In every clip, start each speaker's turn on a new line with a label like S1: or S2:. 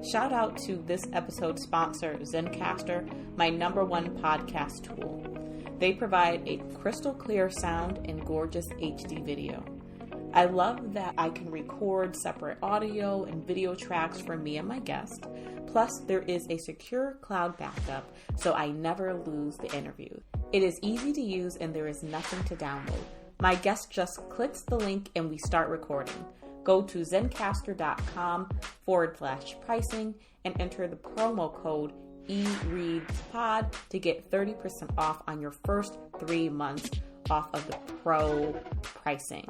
S1: Shout out to this episode's sponsor, Zencastr, my #1 podcast tool. They provide a crystal clear sound and gorgeous HD video. I love that I can record separate audio and video tracks for me and my guest. Plus, there is a secure cloud backup, so I never lose the interview. It is easy to use and there is nothing to download. My guest just clicks the link and we start recording. Go to zencastr.com/pricing and enter the promo code eReadsPod to get 30% off on your first 3 months off of the pro pricing.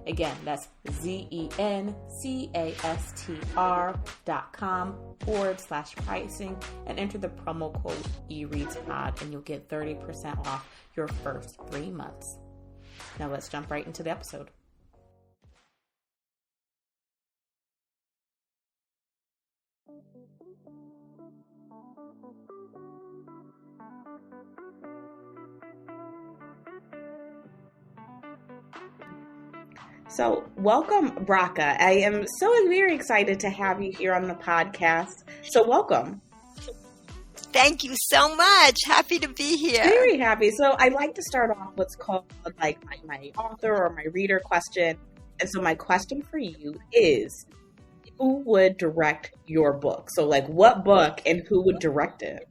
S1: Again, that's zencastr.com/pricing and enter the promo code eReadsPod and you'll get 30% off your first 3 months. Now let's jump right into the episode. So, welcome, Bracha. I am so very excited to have you here on the podcast. So, welcome.
S2: Thank you so much. Happy to be here.
S1: Very happy. So, I like to start off what's called like my author or my reader question. And so, my question for you is, who would direct your book? So, like, what book and who would direct it?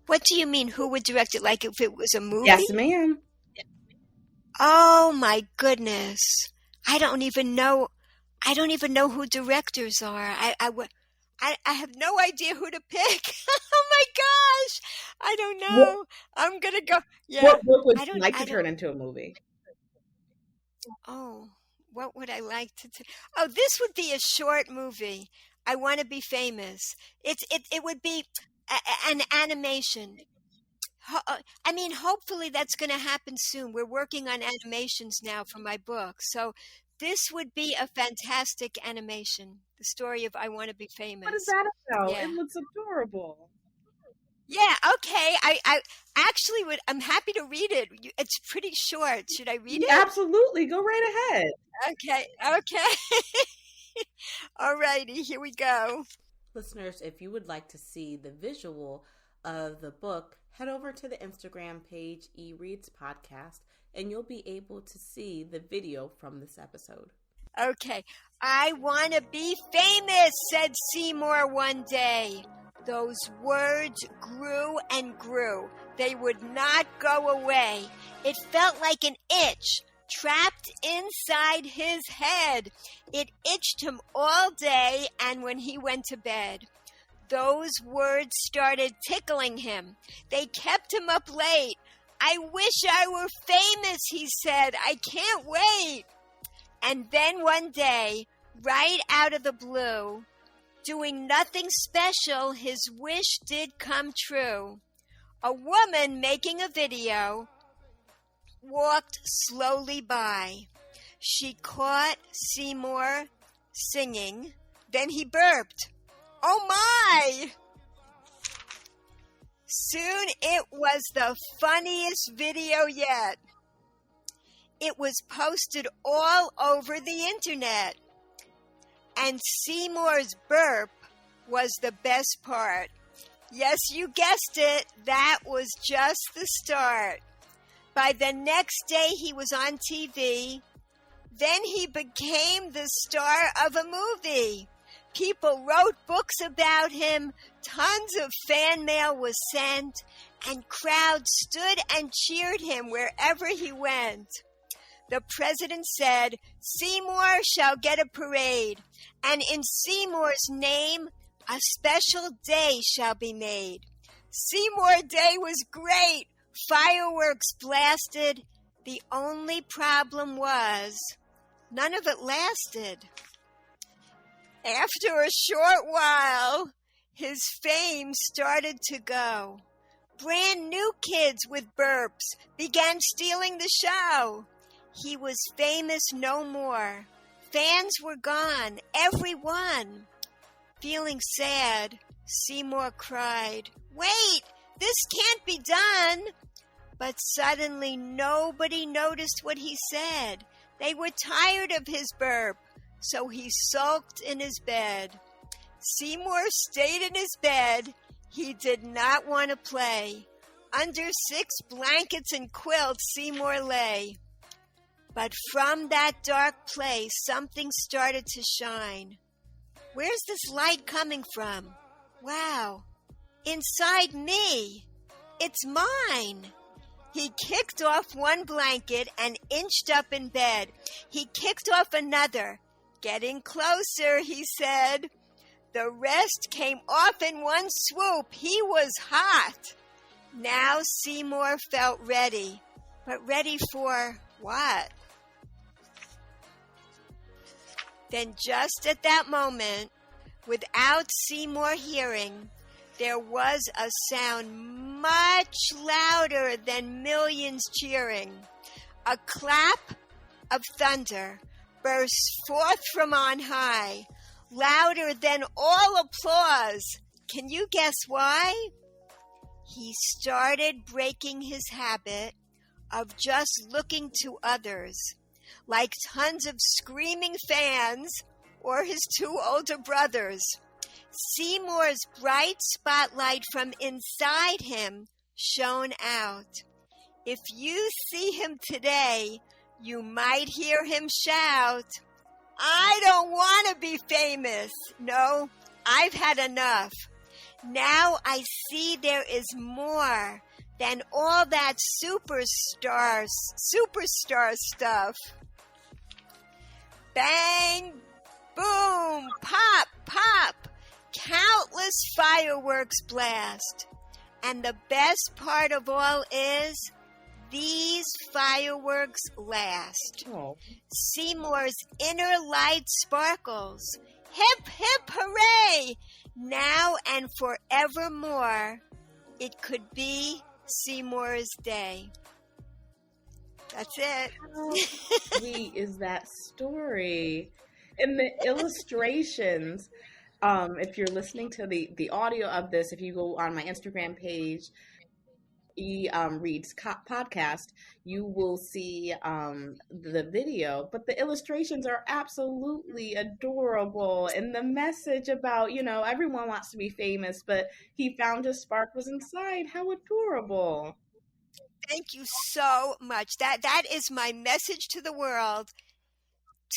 S2: What do you mean, who would direct it? Like if it was a movie?
S1: Yes, ma'am.
S2: Oh my goodness. I don't even know who directors are. I have no idea who to pick. Oh my gosh. I don't know. I'm going to go. Yeah.
S1: What book would you like to turn into a movie?
S2: Oh, what would I like to Oh, this would be a short movie. I Want to Be Famous. It would be an animation. I mean, hopefully that's going to happen soon. We're working on animations now for my book. So this would be a fantastic animation. The story of I Want to Be Famous.
S1: What is that about?
S2: Yeah.
S1: It looks adorable.
S2: Yeah, okay. I actually would. I'm happy to read it. It's pretty short. Should I read it?
S1: Absolutely. Go right ahead.
S2: Okay. All righty. Here we go.
S1: Listeners, if you would like to see the visual of the book, head over to the Instagram page, eReads Podcast, and you'll be able to see the video from this episode.
S2: Okay. I want to be famous, said Seymour one day. Those words grew and grew. They would not go away. It felt like an itch trapped inside his head. It itched him all day and when he went to bed. Those words started tickling him. They kept him up late. I wish I were famous, he said. I can't wait. And then one day, right out of the blue, doing nothing special, his wish did come true. A woman making a video walked slowly by. She caught Seymour singing. Then he burped. Oh my! Soon it was the funniest video yet. It was posted all over the internet. And Seymour's burp was the best part. Yes, you guessed it. That was just the start. By the next day, he was on TV. Then he became the star of a movie. People wrote books about him. Tons of fan mail was sent. And crowds stood and cheered him wherever he went. The president said, Seymour shall get a parade. And in Seymour's name, a special day shall be made. Seymour Day was great. Fireworks blasted. The only problem was none of it lasted. After a short while, his fame started to go. Brand new kids with burps began stealing the show. He was famous no more. Fans were gone, everyone. Feeling sad, Seymour cried, "Wait, this can't be done." But suddenly nobody noticed what he said. They were tired of his burp, so he sulked in his bed. Seymour stayed in his bed. He did not want to play. Under 6 blankets and quilts Seymour lay. But from that dark place, something started to shine. Where's this light coming from? Wow, inside me. It's mine. He kicked off one blanket and inched up in bed. He kicked off another. Getting closer, he said. The rest came off in one swoop. He was hot. Now Seymour felt ready. But ready for what? Then just at that moment, without Seymour hearing, there was a sound much louder than millions cheering. A clap of thunder burst forth from on high, louder than all applause. Can you guess why? He started breaking his habit of just looking to others, like tons of screaming fans or his 2 older brothers. Seymour's bright spotlight from inside him shone out. If you see him today, you might hear him shout, "I don't want to be famous. No, I've had enough. Now I see there is more than all that superstar stuff." Bang, boom, pop, pop. Countless fireworks blast. And the best part of all is these fireworks last.
S1: Oh.
S2: Seymour's inner light sparkles. Hip, hip, hooray! Now and forevermore, it could be Seymour's day. That's it.
S1: How sweet is that story? And the illustrations, if you're listening to the audio of this, if you go on my Instagram page, eReads podcast, you will see the video, but the illustrations are absolutely adorable. And the message about, everyone wants to be famous, but he found his spark was inside. How adorable.
S2: Thank you so much. That is my message to the world,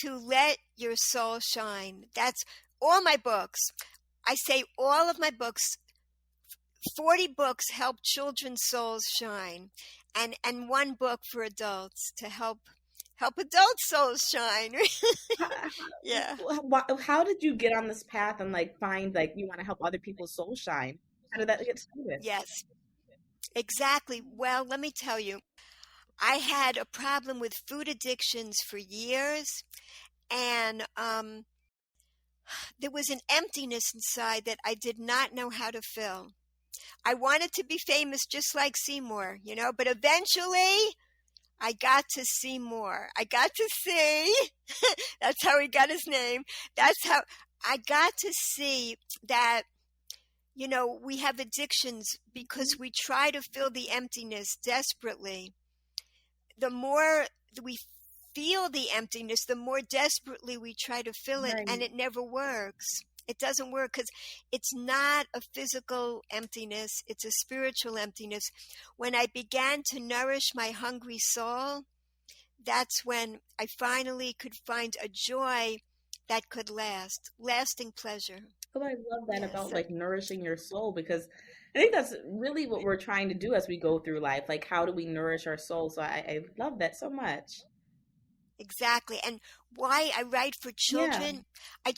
S2: to let your soul shine. That's all my books. I say all of my books, 40 books help children's souls shine, and 1 book for adults to help adult souls shine. Yeah.
S1: How did you get on this path and find you want to help other people's souls shine? How did that get started?
S2: Yes, exactly. Well, let me tell you, I had a problem with food addictions for years, and there was an emptiness inside that I did not know how to fill. I wanted to be famous just like Seymour, but eventually I got to see more. I got to see, that's how he got his name. That's how I got to see that, we have addictions because we try to fill the emptiness desperately. The more we feel the emptiness, the more desperately we try to fill it, and it never works. It doesn't work because it's not a physical emptiness. It's a spiritual emptiness. When I began to nourish my hungry soul, that's when I finally could find a joy that could last, lasting pleasure.
S1: Oh, I love that about nourishing your soul, because I think that's really what we're trying to do as we go through life. How do we nourish our soul? So I love that so much.
S2: Exactly. And why I write for children, I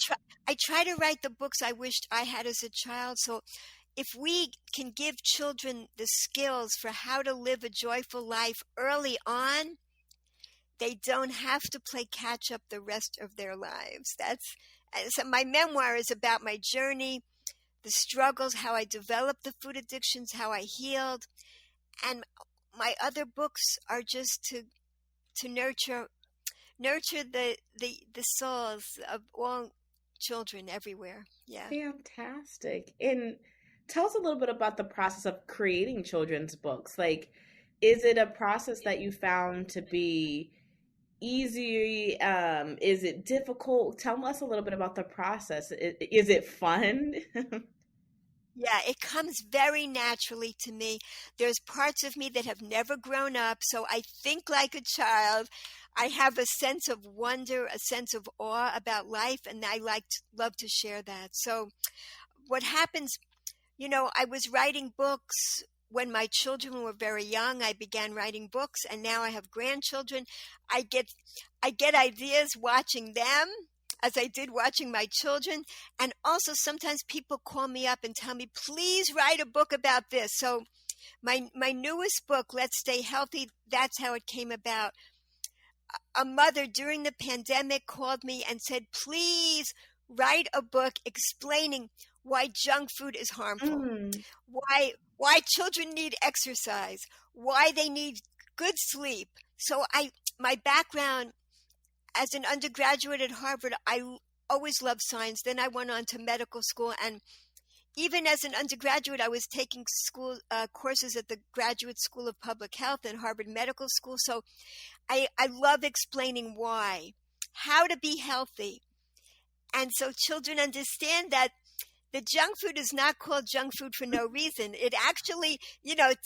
S2: try to write the books I wished I had as a child. So if we can give children the skills for how to live a joyful life early on, they don't have to play catch up the rest of their lives. So my memoir is about my journey, the struggles, how I developed the food addictions, how I healed. And my other books are just to nurture the souls of all children everywhere. Yeah.
S1: Fantastic. And tell us a little bit about the process of creating children's books. Is it a process that you found to be easy? Is it difficult? Tell us a little bit about the process. Is it fun?
S2: Yeah, it comes very naturally to me. There's parts of me that have never grown up, so I think like a child. I have a sense of wonder, a sense of awe about life, and love to share that. So what happens, I was writing books when my children were very young. I began writing books, and now I have grandchildren. I get I get ideas watching them as I did watching my children. And also sometimes people call me up and tell me, please write a book about this. So my newest book, Let's Stay Healthy, that's how it came about. A mother during the pandemic called me and said, please write a book explaining why junk food is harmful,
S1: Mm.
S2: why children need exercise, why they need good sleep. So my background as an undergraduate at Harvard, I always loved science. Then I went on to medical school, and even as an undergraduate, I was taking school courses at the Graduate School of Public Health and Harvard Medical School. So I love explaining why, how to be healthy. And so children understand that the junk food is not called junk food for no reason. It actually,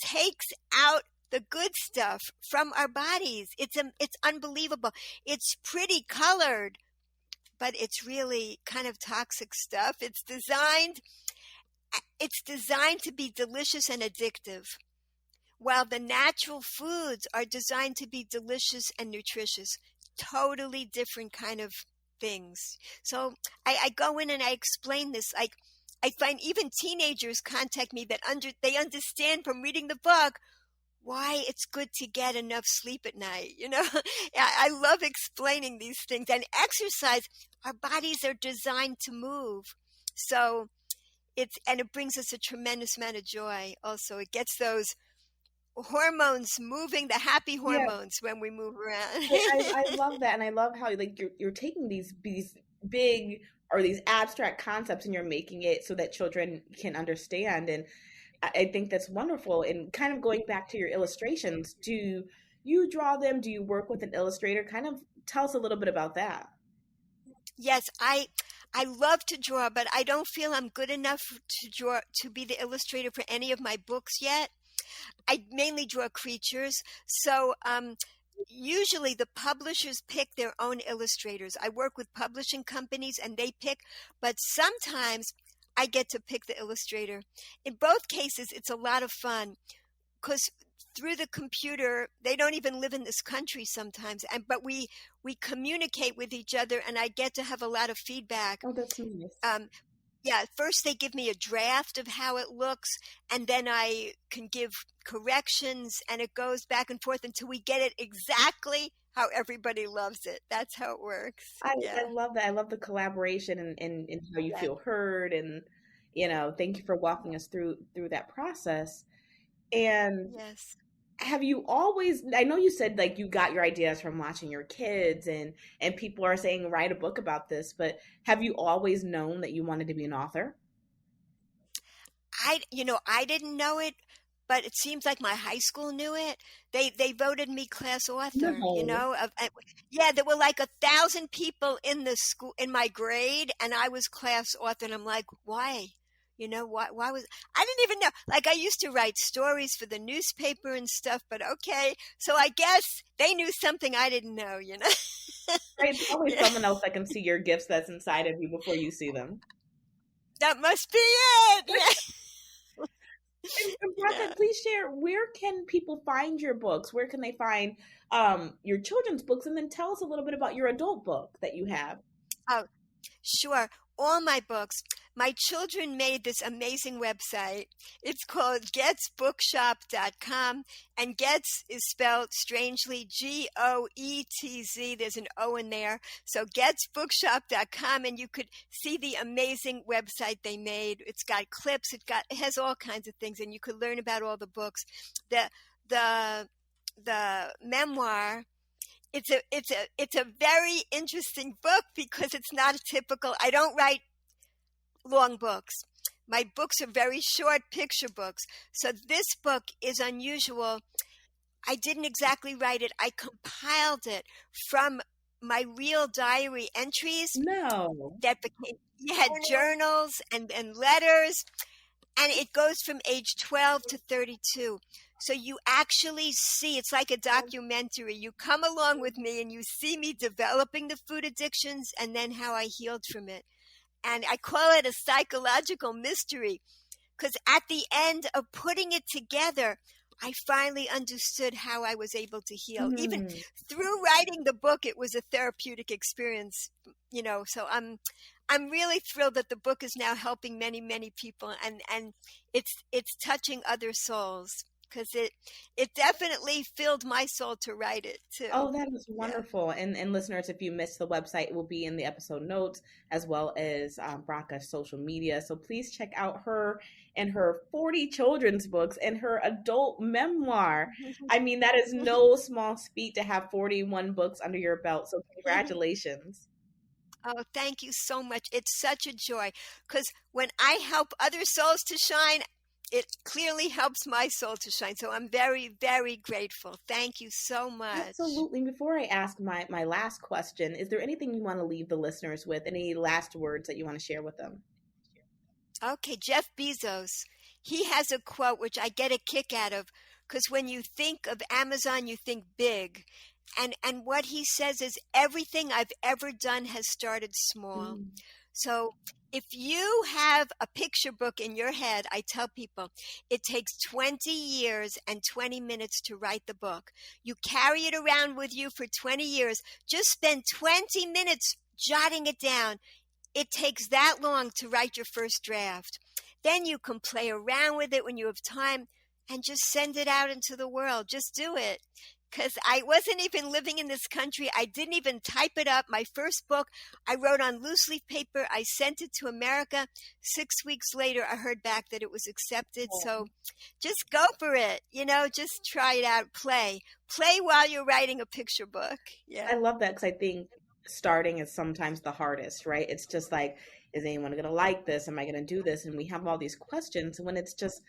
S2: takes out the good stuff from our bodies. It's unbelievable. It's pretty colored, but it's really kind of toxic stuff. It's designed to be delicious and addictive, while the natural foods are designed to be delicious and nutritious. Totally different kind of things. So I go in and I explain this. I find even teenagers contact me that they understand from reading the book why it's good to get enough sleep at night. I love explaining these things. And exercise, our bodies are designed to move. So it brings us a tremendous amount of joy. Also, it gets those hormones moving, the happy
S1: Yeah,
S2: hormones when we move around.
S1: I love that, and I love how like you're taking these big or these abstract concepts and you're making it so that children can understand. And I think that's wonderful. And kind of going back to your illustrations, do you draw them? Do you work with an illustrator? Kind of tell us a little bit about that.
S2: Yes, I love to draw, but I don't feel I'm good enough to be the illustrator for any of my books yet. I mainly draw creatures. So usually the publishers pick their own illustrators. I work with publishing companies and they pick, but sometimes I get to pick the illustrator. In both cases, it's a lot of fun because through the computer, they don't even live in this country sometimes, but we communicate with each other, and I get to have a lot of feedback.
S1: Oh, that's nice.
S2: Yeah, first they give me a draft of how it looks, and then I can give corrections, and it goes back and forth until we get it exactly how everybody loves it. That's how it works.
S1: I
S2: Yeah.
S1: love that. I love the collaboration and how you
S2: Yeah.
S1: feel heard, and thank you for walking us through that process. And
S2: Yes.
S1: have you always, I know you said like you got your ideas from watching your kids, and people are saying write a book about this, but have you always known that you wanted to be an author?
S2: I didn't know it, but it seems like my high school knew it. They voted me class author.
S1: No.
S2: Yeah, there were like 1,000 people in the school in my grade, and I was class author. And I'm like, why? Why was I didn't even know. Like I used to write stories for the newspaper and stuff, but okay. So I guess they knew something I didn't know.
S1: Right, it's always
S2: Yeah,
S1: someone else that can see your gifts that's inside of you before you see them.
S2: that must be it.
S1: And
S2: Yeah.
S1: Bracha, please share, where can people find your books? Where can they find your children's books? And then tell us a little bit about your adult book that you have.
S2: Oh, sure. All my books. My children made this amazing website. It's called GetzBookshop.com, and Getz is spelled strangely Goetz. There's an O in there. So GetzBookshop.com, and you could see the amazing website they made. It's got clips. It has all kinds of things, and you could learn about all the books. The the the memoir, it's a very interesting book because it's not a typical. I don't write long books. My books are very short picture books. So this book is unusual. I didn't exactly write it. I compiled it from my real diary entries
S1: No.
S2: that became, you had journals and letters, and it goes from age 12 to 32. So you actually see, it's like a documentary. You come along with me and you see me developing the food addictions and then how I healed from it. And I call it a psychological mystery because at the end of putting it together, I finally understood how I was able to heal. Even through writing the book, it was a therapeutic experience, so I'm really thrilled that the book is now helping many, many people, and it's touching other souls, because it definitely filled my soul to write it too.
S1: Oh, that is wonderful. Yeah. And listeners, if you missed the website, it will be in the episode notes, as well as Bracha's social media. So please check out her and her 40 children's books and her adult memoir. I mean, that is no small feat to have 41 books under your belt. So congratulations.
S2: Oh, thank you so much. It's such a joy, because when I help other souls to shine, it clearly helps my soul to shine. So I'm very, very grateful. Thank you so much.
S1: Absolutely. Before I ask my last question, is there anything you want to leave the listeners with? Any last words that you want to share with them?
S2: Okay, Jeff Bezos, he has a quote which I get a kick out of, because when you think of Amazon, you think big. And what he says is, everything I've ever done has started small. So if you have a picture book in your head, I tell people it takes 20 years and 20 minutes to write the book. You carry it around with you for 20 years. Just spend 20 minutes jotting it down. It takes that long to write your first draft. Then you can play around with it when you have time and just send it out into the world. Just do it. Because I wasn't even living in this country. I didn't even type it up. My first book, I wrote on loose leaf paper. I sent it to America. 6 weeks later, I heard back that it was accepted. So just go for it. Just try it out. Play while you're writing a picture book. Yeah,
S1: I love that, because I think starting is sometimes the hardest, right? It's just like, is anyone going to like this? Am I going to do this? And we have all these questions. When it's just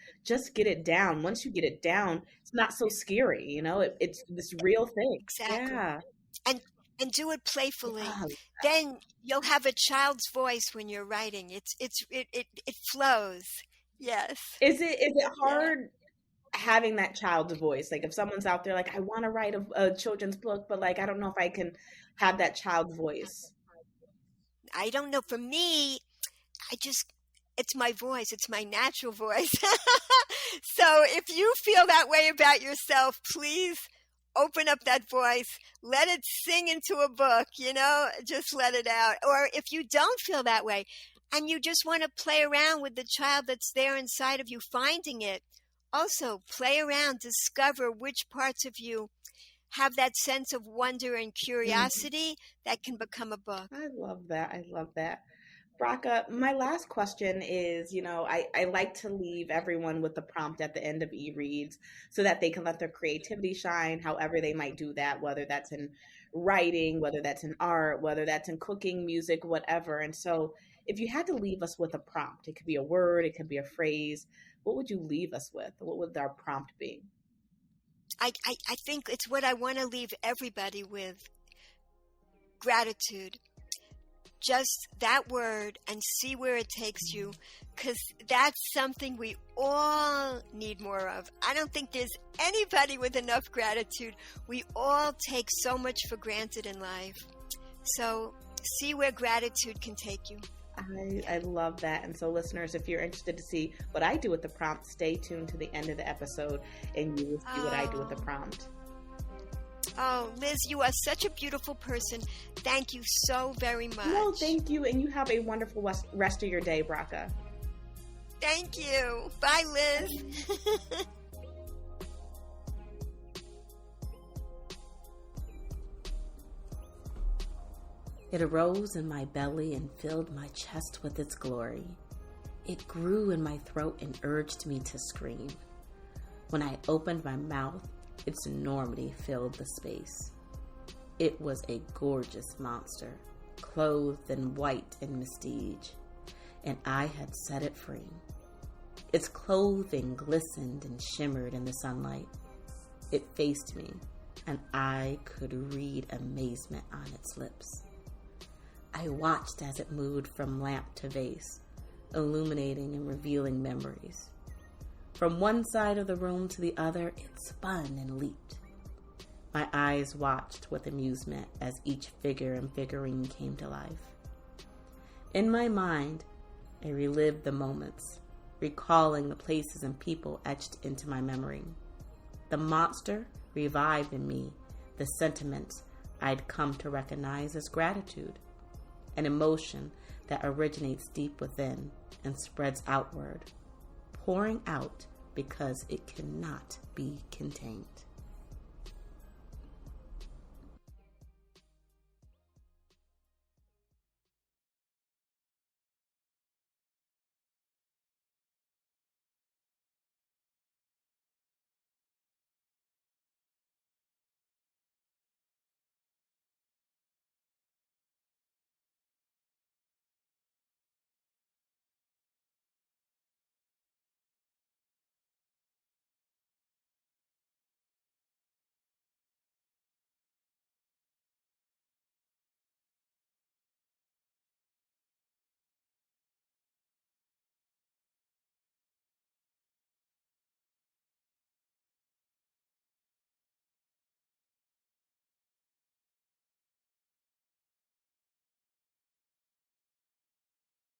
S1: get it down. Once you get it down, it's not so scary. It's this real thing.
S2: Exactly.
S1: Yeah.
S2: And do it playfully. Then you'll have a child's voice when you're writing. It flows. Yes.
S1: Is it hard having that child's voice? Like, if someone's out there, like, I want to write a children's book, but like, I don't know if I can have that child's voice.
S2: I don't know. For me, it's my voice. It's my natural voice. So if you feel that way about yourself, please open up that voice. Let it sing into a book, just let it out. Or if you don't feel that way and you just want to play around with the child that's there inside of you, finding it, also play around, discover which parts of you have that sense of wonder and curiosity that can become a book.
S1: I love that. Bracha, my last question is, I like to leave everyone with the prompt at the end of eReads so that they can let their creativity shine however they might do that, whether that's in writing, whether that's in art, whether that's in cooking, music, whatever. And so if you had to leave us with a prompt, it could be a word, it could be a phrase, what would you leave us with? What would our prompt be?
S2: I think it's what I want to leave everybody with. Gratitude. Just that word, and see where it takes you, because that's something we all need more of. I don't think there's anybody with enough gratitude. We all take so much for granted in life. So see where gratitude can take you.
S1: I love that. And so listeners, if you're interested to see what I do with the prompt, stay tuned to the end of the episode and you will see what I do with the prompt.
S2: Oh, Liz, you are such a beautiful person. Thank you so very much.
S1: No, thank you. And you have a wonderful rest of your day, Bracha.
S2: Thank you. Bye, Liz.
S1: It arose in my belly and filled my chest with its glory. It grew in my throat and urged me to scream. When I opened my mouth, its enormity filled the space. It was a gorgeous monster, clothed in white and mystige, and I had set it free. Its clothing glistened and shimmered in the sunlight. It faced me, and I could read amazement on its lips. I watched as it moved from lamp to vase, illuminating and revealing memories. From one side of the room to the other, it spun and leaped. My eyes watched with amusement as each figure and figurine came to life. In my mind, I relived the moments, recalling the places and people etched into my memory. The monster revived in me the sentiments I'd come to recognize as gratitude, an emotion that originates deep within and spreads outward, pouring out because it cannot be contained.